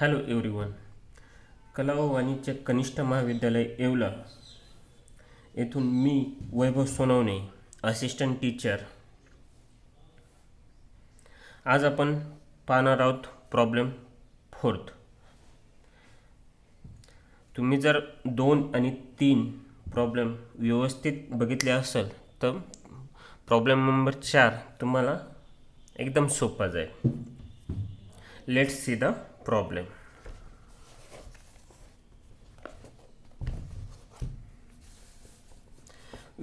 Hello everyone. कला व वाणिज्य कनिष्ठ महाविद्यालय येवला येथून मी वैभव सोनवणे, असिस्टंट टीचर. आज आपण पाहणार आहोत प्रॉब्लेम 4. तुम्ही जर 2 आणि 3 प्रॉब्लेम व्यवस्थित बघितले असेल तर प्रॉब्लेम नंबर 4 तुम्हाला एकदम सोपा जाईल. Let's see the problem.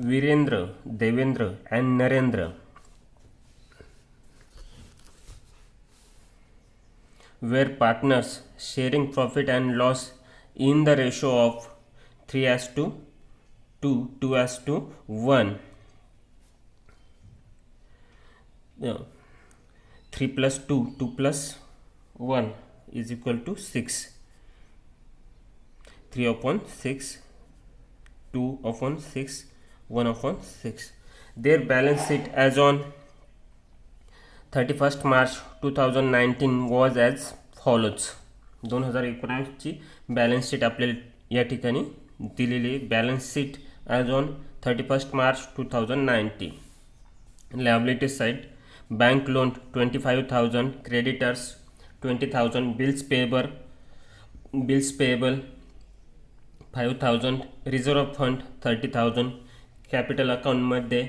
Virendra, Devendra and Narendra were partners sharing profit and loss in the ratio of 3:2, 2:1. 3 plus 2, 2 plus 1 is equal to 6. 3/6, 2/6, 1/6. Their balance sheet as on 31st March 2019 was as follows. 2019 ची balance sheet आपल्याला या ठिकाणी दिलेली. Balance sheet as on 31st March 2019. Liability side, bank loan 25,000, creditors 20,000, bills payable 5,000, reserve fund 30,000. Capital अकाउंटमध्ये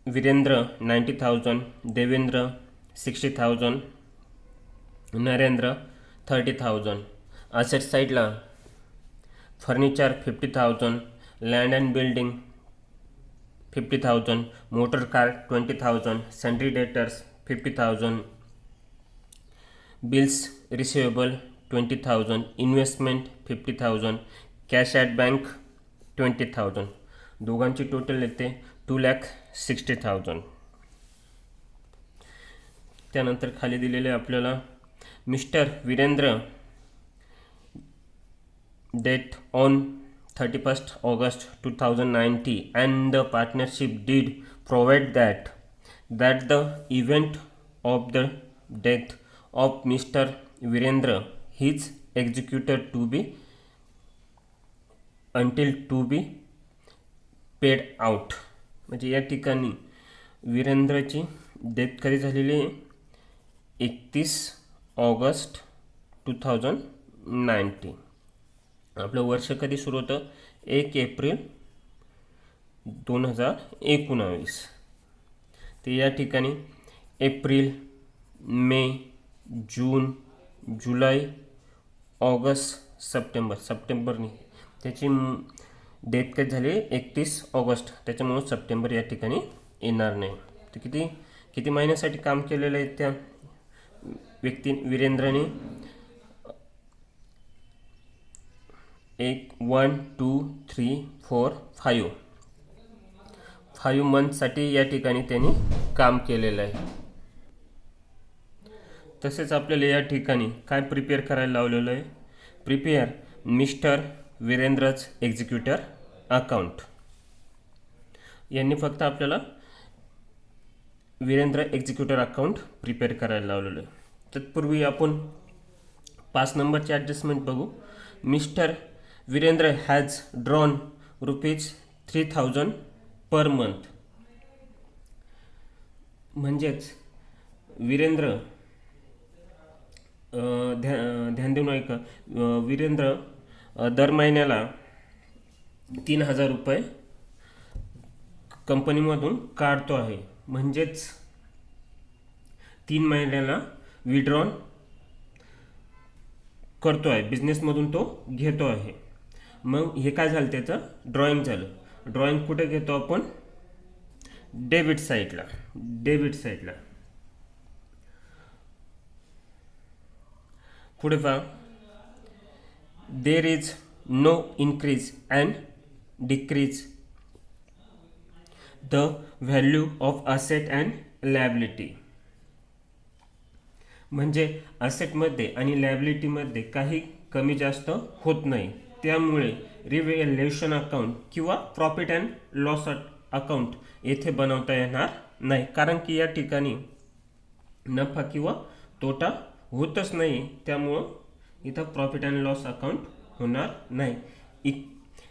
Virendra 90,000, Devendra 60,000, Narendra 30,000. Asset साईडला furniture 50,000, land and building 50,000, motor car 20,000, sundry debtors 50,000, bills receivable 20,000, investment 50,000, cash at bank 20,000. दोघांची total येते 2,60,000. त्यानंतर खाली दिलेले आपल्याला mister Virendra died on 31st August 2090 and the partnership did provide that the event of the death of Mr. Virendra his executor to be until to be paid out. म्हणजे या ठिकाणी वीरेंद्रची death कधी झालेली आहे 31 ऑगस्ट 2019. आपलं वर्ष कधी सुरू होतं 1 एप्रिल 2019. ते या ठिकाणी एप्रिल, मे, जून, जुलै, ऑगस्ट, सप्टेंबरनी त्याची डेट कधी झाली 31 ऑगस्ट. त्याच्यामुळं सप्टेंबर या ठिकाणी येणार नाही. तर किती महिन्यासाठी काम केलेलं आहे त्या वीरेंद्रने 1, 2, 3, 4, 5 मंथसाठी या ठिकाणी त्यांनी काम केलेलं आहे. तसेच आपल्याला या ठिकाणी काय प्रिपेअर करायला लावलेलं आहे, प्रिपेअर मिस्टर वीरेंद्रच एक्झिक्युटर अकाउंट. यांनी फक्त आपल्याला वीरेंद्र एक्झिक्युटर अकाउंट प्रिपेअर करायला लावलेलं आहे. तत्पूर्वी आपण 5 नंबरची ॲडजस्टमेंट बघू. Mister Virendra has drawn ₹3,000 per month. म्हणजेच वीरेंद्र ध्यान देऊन ऐका, वीरेंद्र दर महिन्याला 3,000 रुपये कंपनीमधून काढतो आहे. म्हणजेच 3 महिन्याला विड्रॉन करतो आहे, बिझनेसमधून तो घेतो आहे. मग हे काय झालं, त्याचं ड्रॉइंग झालं. ड्रॉइंग कुठे घेतो आपण, डेबिट साईडला. पुढे पहा, there is no increase and decrease the value of asset and liability. म्हणजे असेटमध्ये आणि लायबिलिटीमध्ये काही कमी जास्त होत नाही. त्यामुळे रिव्हॅल्युएशन अकाउंट किंवा प्रॉफिट अँड लॉस अकाउंट येथे बनवता येणार नाही. कारण की या ठिकाणी नफा किंवा तोटा होतच नाही. त्यामुळं इथं प्रॉफिट अँड लॉस अकाउंट होणार नाही,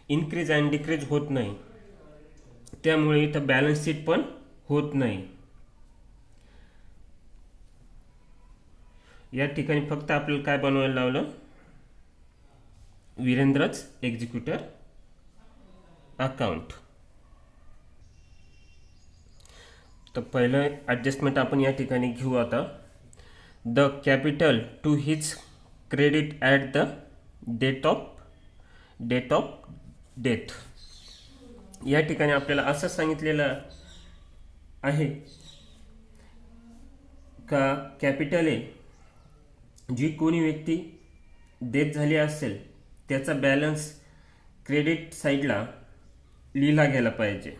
इन्क्रीज अँड डिक्रीज होत नाही, त्यामुळे इथं बॅलन्स शीट पण होत नाही. या ठिकाणी फक्त आपल्याला काय बनवायला लावलं, वीरेंद्रच एक्झिक्युटर अकाउंट. तर पहिलं ॲडजस्टमेंट आपण या ठिकाणी घेऊ. आता the capital to his credit at the date of death. या ठिकाणी आपल्याला असं सांगितलेलं आहे का कॅपिटल आहे, जी कोणी व्यक्ती डेथ झाली असेल त्याचा बॅलन्स क्रेडिट साईडला लिहिला गेला पाहिजे.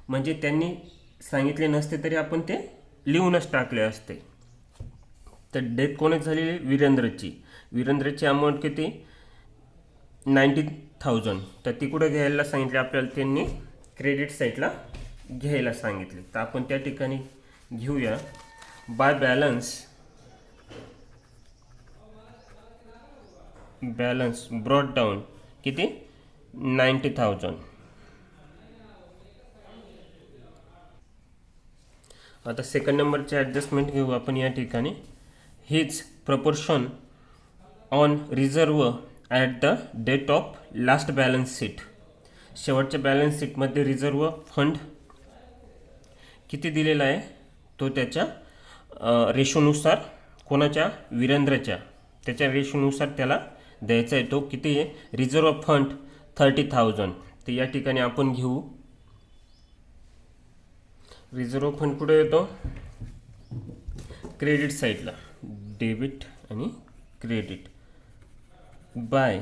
म्हणजे त्यांनी सांगितले नसते तरी आपण ते लिहूनच टाकले असते. तर डेथ कोणाची झालेली, वीरेंद्रची अमाऊंट किती, 90,000. तर ती कुठं घ्यायला सांगितले आपल्याला, त्यांनी क्रेडिट साईडला घ्यायला सांगितले. तर आपण त्या ठिकाणी घेऊया, बाय बॅलन्स ब्रॉट डाऊन किती, 90,000. आता सेकंड नंबरचे ॲडजस्टमेंट घेऊ आपण या ठिकाणी. His proportion on reserve at the date of last balance sheet. शेवटच्या बॅलन्स शीटमध्ये रिझर्व फंड किती दिलेला आहे, तो त्याच्या रेशोनुसार, कोणाच्या, वीरेंद्रच्या, त्याच्या रेशोनुसार त्याला द्यायचा आहे. तो किती आहे, रिझर्व फंड 30,000. तर या ठिकाणी आपण घेऊ, रिझर्व फंड कुठे येतो, क्रेडिट साईडला, डेबिट आणि क्रेडिट, बाय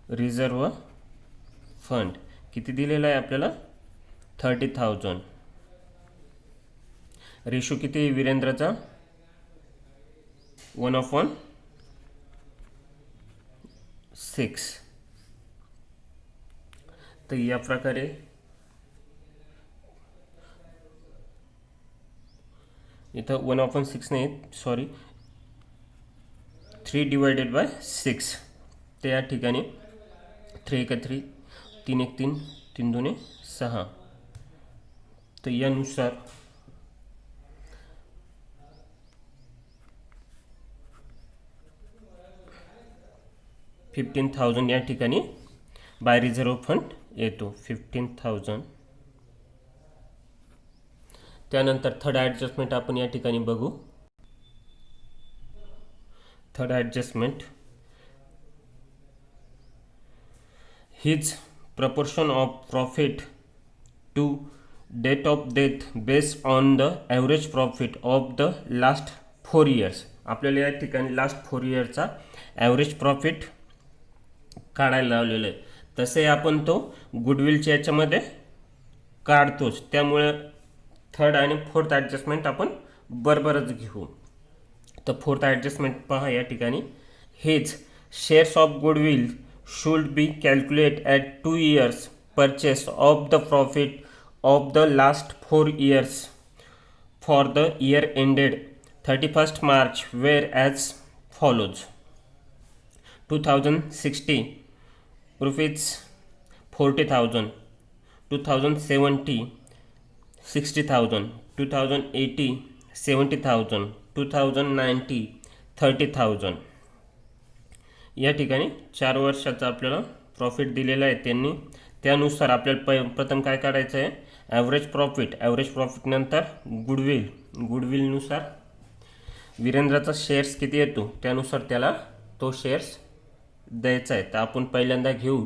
रिझर्व फंड किती दिलेला आहे आपल्याला, 30,000. रेशो किती आहे वीरेंद्रचा, 1/6. तर या प्रकारे इथं 1/6 नाही, सॉरी, 3/6. तर या ठिकाणी 3 1 3, 3 1 3, 3 2 6. तर यानुसार $15,000 या ठिकाणी बाय रिझर्व फंड येतो, 15,000. त्यानंतर थर्ड ॲडजस्टमेंट आपण या ठिकाणी बघू. Third adjustment, his proportion of profit to date of death based on the average profit of the last 4 years. आपल्याला या ठिकाणी लास्ट 4 yearचा ॲव्हरेज प्रॉफिट काढायला लावलेलं आहे. तसे आपण तो गुडविलच्या याच्यामध्ये काढतोच, त्यामुळे थर्ड आणि फोर्थ ॲडजस्टमेंट आपण बरोबरच घेऊ. तर फोर्थ ॲडजस्टमेंट पहा या ठिकाणी, hedge shares of goodwill should be calculate at 2 years purchase of the profit of the last 4 years for the year ended 31st March wear as follows. 2060 rupees 40,000, 2070 60,000, 2080 70,000, 2090 30,000. या ठिकाणी 4 वर्षाचा आपल्याला प्रॉफिट दिलेला आहे त्यांनी. त्यानुसार आपल्याला प्रथम काय काढायचं आहे, ॲव्हरेज प्रॉफिट नंतर गुडविलनुसार वीरेंद्रचा शेअर्स किती येतो त्यानुसार त्याला तो शेअर्स द्यायचा आहे. तर आपण पहिल्यांदा घेऊ,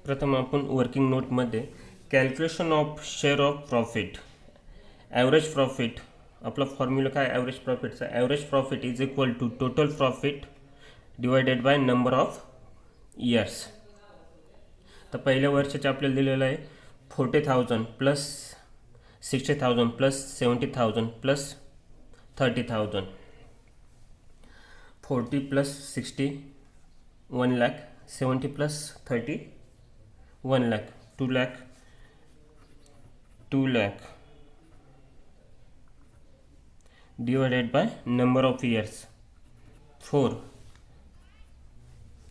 प्रथम आपण वर्किंग नोटमध्ये calculation of share of profit, average profit, आपला फॉर्म्युला काय ॲव्हरेज प्रॉफिटचा, average profit is equal to total profit divided by number of years. तर पहिल्या वर्षाचे आपल्याला दिलेलं आहे 40,000 plus 60,000 plus 70,000 plus 30,000. 40 plus 60 1 lakh, 70 plus 30 1 lakh, 2 lakh 2 lakh, divided by number of years 4,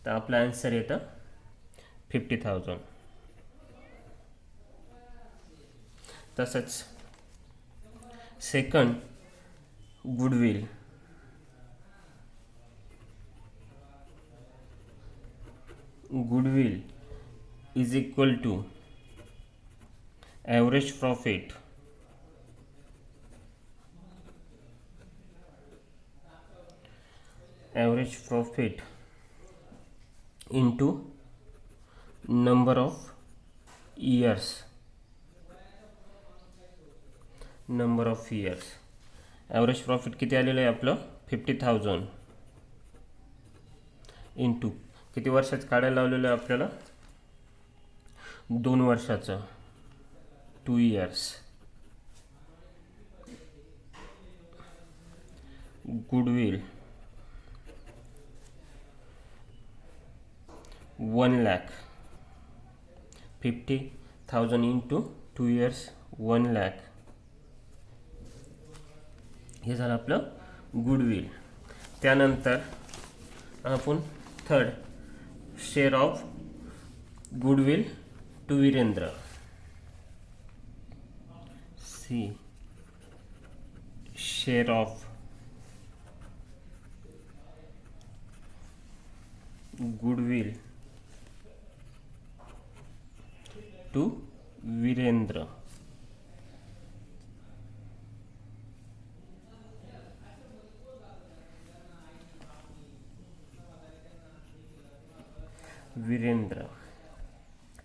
तर आपला आन्सर येतं 50,000. तसंच second goodwill. Goodwill is equal to average profit into number of years. Average profit किती आलेलं आहे आपलं 50,000 इंटू किती वर्षाचं काढायला लावलेलं आहे आपल्याला 2 वर्षाचं 2 years. Goodwill 1 lakh. 50,000 into 2 years 1 lakh. हे झालं आपलं गुडविल. त्यानंतर आपण third share of goodwill to Virendra. C share of goodwill to Virendra.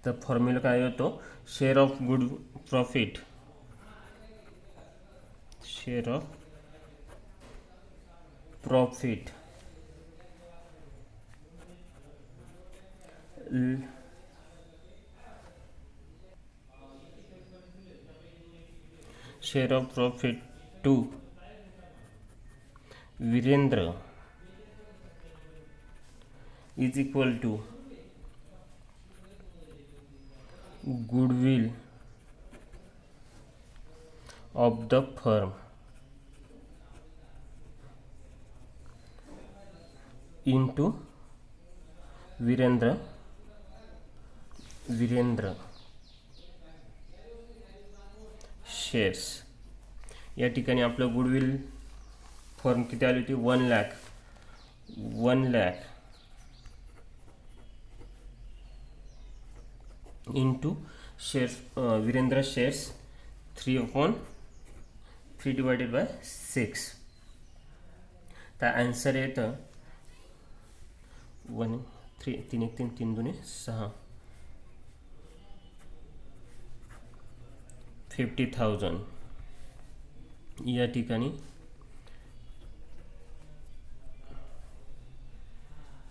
तर फॉर्म्युला काय होतो share of good profit share of profit to Virendra is equal to goodwill of the firm into Virendra shares. या ठिकाणी आपलं गुडविल फॉर्म किती आली होती 1 lakh into shares Virendra shares 3/3 divided by 6. तर आन्सर येतं 1 3 3 1 3 3 2 6 50,000. या ठिकाणी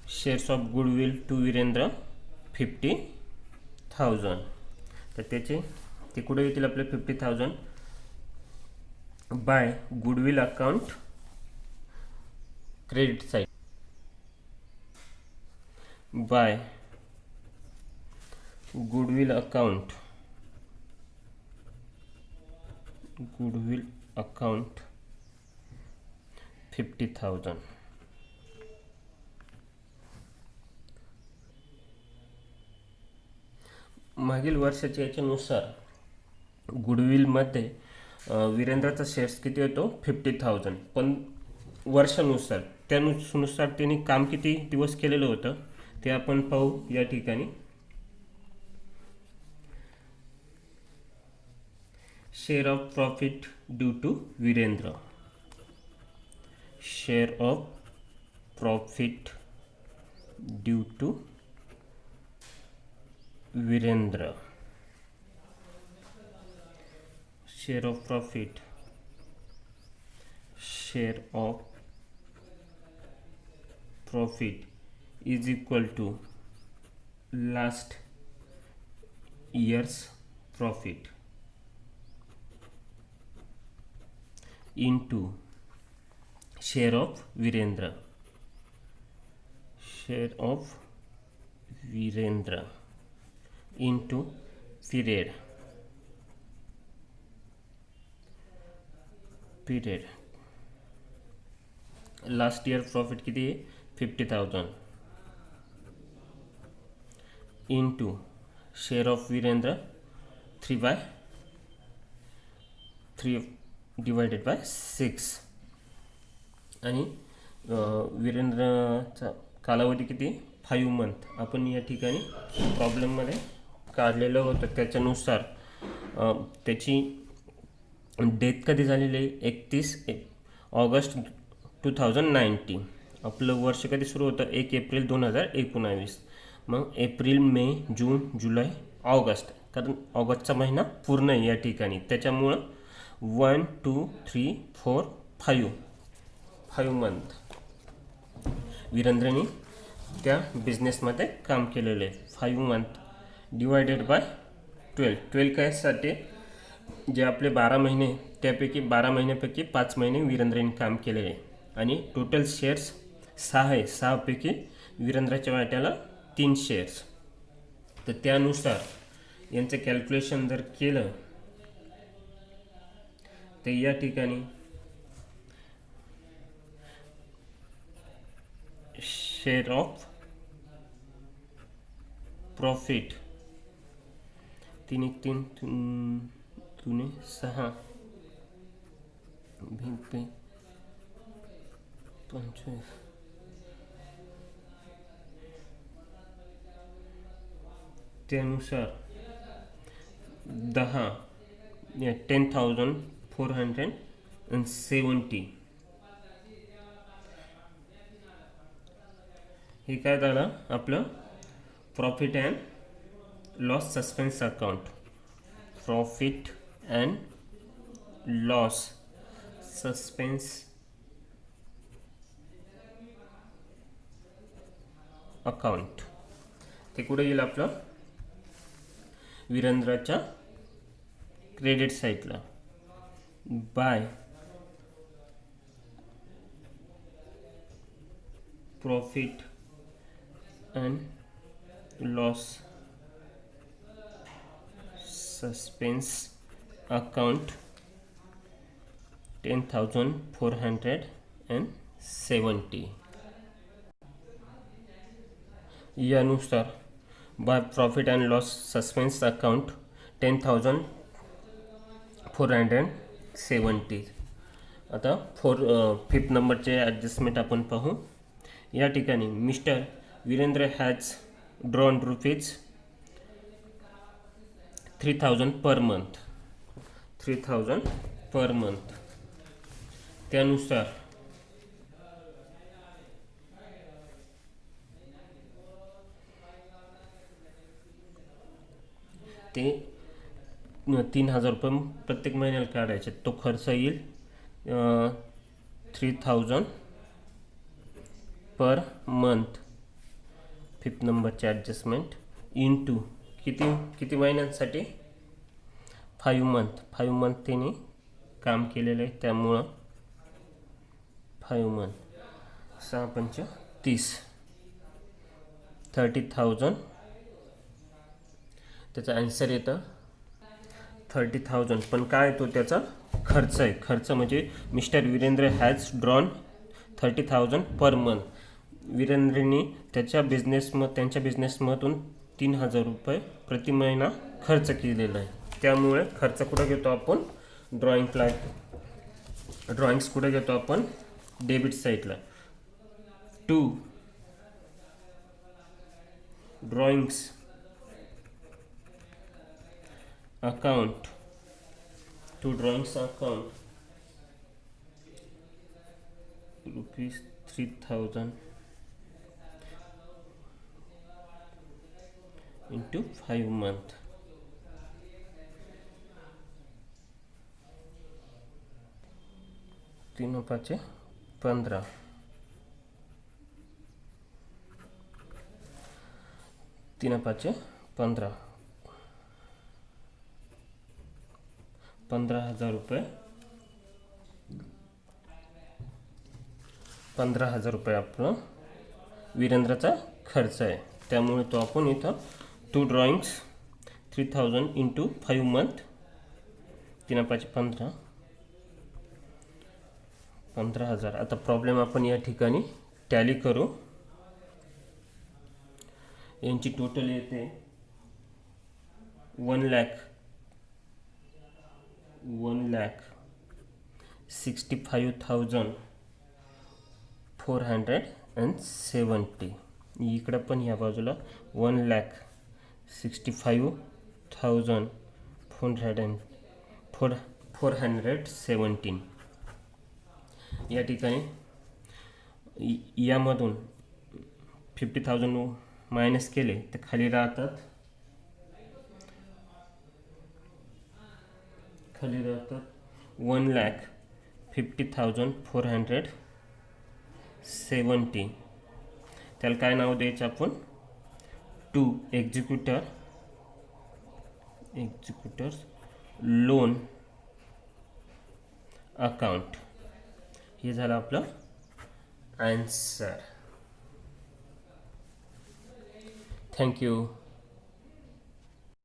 shares of goodwill to Virendra 50,000. तर ते कुठे येतील आपले 50,000 by goodwill account credit side. By goodwill account 50,000. मागील वर्षाच्या याच्यानुसार गुडविलमध्ये वीरेंद्रचा शेअर्स किती येतो 50,000. पण वर्षानुसार त्यानुसार त्यांनी काम किती दिवस केलेलं होतं ते आपण पाहू या ठिकाणी. Share of profit due to Virendra. Share of profit due to Virendra. Share of profit is equal to last year's profit into share of Virendra into period last year profit किती आहे 50,000 into share of Virendra 3/3 divided by 6 आणि वीरेंद्रचा कालावधी किती 5 month आपण या ठिकाणी प्रॉब्लेममध्ये काढलेलं होतं. त्याच्यानुसार त्याची डेथ कधी झालेली आहे 31 ऑगस्ट 2019. आपलं वर्ष कधी सुरू होतं 1 एप्रिल 2019. मग एप्रिल मे जून जुलै ऑगस्ट, कारण ऑगस्टचा महिना पूर्ण आहे या ठिकाणी. त्याच्यामुळं 1 2 3 4 5 मंथ वीरेंद्रनी त्या बिझनेसमध्ये काम केलेलं आहे. 5 मंथ डिवायडेड बाय 12 कायसाठी जे आपले 12 महिने त्यापैकी 12 महिन्यापैकी 5 महिने वीरेंद्रने काम केलेले आहे आणि टोटल शेअर्स 6 आहे. 6 पैकी वीरेंद्रच्या वाट्याला 3 शेअर्स. तर त्यानुसार यांचं कॅल्क्युलेशन जर केलं तर या ठिकाणी शेअर ऑफ प्रॉफिट 3 1 3 2 6 25 त्यानुसार 10,470 हे काय झालं आपलं profit and loss suspense account. Profit and loss suspense account ते कुठे येईल आपलं वीरेंद्रच्या क्रेडिट साईडला by profit and loss suspense account 10,470. यानुसार by profit and loss suspense account 10,470. आता 5th नंबरचे ॲडजस्टमेंट आपण पाहू. या ठिकाणी mister Virendra has drawn ₹3,000 per month. 3,000 per month. त्यानुसार ते 3,000 रुपये प्रत्येक महिन्याला काढायचे. तो खर्च येईल 3,000 पर मंथ. 5th नंबरचे ॲडजस्टमेंट इंटू किती महिन्यांसाठी 5 मंथ. 5 मंथ त्यांनी काम केलेलं आहे त्यामुळं 5 मंथ 6 5 30 30,000. त्याचा आन्सर येतं 30,000. पण काय तो त्याचा खर्च आहे. खर्च म्हणजे mister Virendra has drawn 30,000 per month. वीरेंद्रनी त्यांच्या बिझनेसमधून 3,000 रुपये प्रति महिना खर्च केलेला आहे. त्यामुळे खर्च कुठं घेतो आपण ड्रॉइंग्स कुठे घेतो आपण डेबिट साईडला. To drawings account ₹3,000 into 5 month. तीन 5 15. 3 5 15. 15,000 रुपये. 15,000 रुपये आपलं वीरेंद्रचा खर्च आहे. त्यामुळे तो आपण इथं 2 ड्रॉइंग्स 3,000 इंटू 5 मंथ 3 5 15 15,000. आता प्रॉब्लेम आपण या ठिकाणी टॅली करू. यांची टोटल येते 1,65,470. इकडं पण या बाजूला 1,65,417. या ठिकाणी यामधून 50,000 मायनस केले तर खाली राहतात 1,50,470. त्याला काय नाव द्यायचं आपण? To executors loan account. हे झालं आपलं आन्सर. थँक्यू.